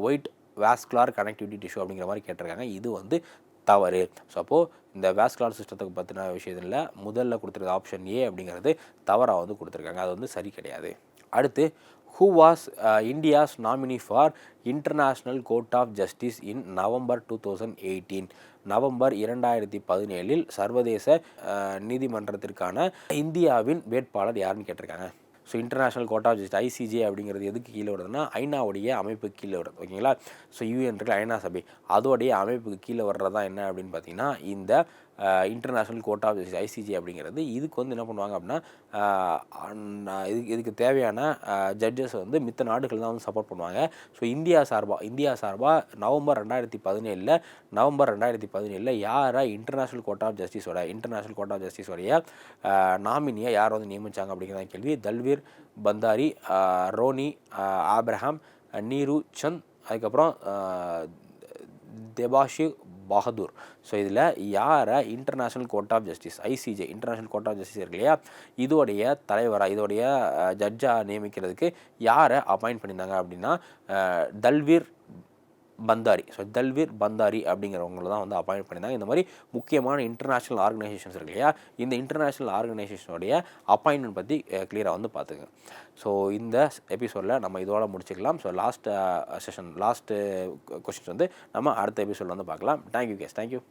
white vascular connectivity tissue அப்படிங்கிற மாதிரி கேட்டிருக்காங்க. இது வந்து தவறு. ஸோ அப்போது இந்த வாஸ்குலார் சிஸ்டத்துக்கு பற்றின விஷயத்தில் முதல்ல கொடுத்துருக்க ஆப்ஷன் ஏ அப்படிங்கிறது தவறாக வந்து கொடுத்துருக்காங்க. அது வந்து சரி கிடையாது. அடுத்து, who was India's nominee for International Court of Justice in November 2018? November 2017 சர்வதேச நீதிமன்றத்திற்கான இந்தியாவின் வேட்பாளர் யாருன்னு கேட்டிருக்காங்க. So international court of justice ICJ அப்படிங்கிறது எதுக்கு கீழே வருதுன்னா ஐநாவுடைய அமைப்புக்கு கீழே வருது. ஓகேங்களா. ஸோ UN இருக்கு, ஐநா சபை, அதோடைய அமைப்புக்கு கீழே வர்றதா என்ன அப்படின்னு பார்த்தீங்கன்னா இந்த international court of justice ICJ அப்படிங்கிறது. இதுக்கு வந்து என்ன பண்ணுவாங்க அப்படின்னா இதுக்கு தேவையான ஜட்ஜஸ் வந்து மித்த நாடுகள் தான் வந்து சப்போர்ட் பண்ணுவாங்க. ஸோ இந்தியா சார்பாக நவம்பர் 2017 யாரை இன்டர்நேஷ்னல் கோர்ட் ஆஃப் ஜஸ்டிஸோடைய நாமினியை யார் வந்து நியமித்தாங்க அப்படிங்கிறத கேள்வி. தல்வீர் பந்தாரி, ரோனி ஆப்ரஹாம், நீரு சந்த், அதுக்கப்புறம் தேபாஷிவ் பகதூர். ஸோ இதில் யாரை international court of justice ICJ international court of justice இருக்கு இல்லையா, இதோடைய தலைவராக இதோடைய ஜட்ஜாக நியமிக்கிறதுக்கு யாரை அப்பாயிண்ட் பண்ணியிருந்தாங்க அப்படின்னா தல்வீர் பந்தாரி. ஸோ தல்வீர் பந்தாரி அப்படிங்கிறவங்கள தான் வந்து அப்பாயிண்ட் பண்ணியிருந்தாங்க. இந்த மாதிரி முக்கியமான இன்டர்நேஷ்னல் ஆர்கனைசேஷன்ஸ் இருக்கு இல்லையா, இந்த இன்டர்நேஷ்னல் ஆர்கனைசேஷனுடைய அப்பாயின்மெண்ட் பற்றி கிளியராக வந்து பார்த்துங்க. ஸோ இந்த எபிசோடில் நம்ம இதோட முடிச்சுக்கலாம். ஸோ லாஸ்ட்டு கொஷின்ஸ் வந்து நம்ம அடுத்த எபிசோடில் வந்து பார்க்கலாம். Thank you case, thank you.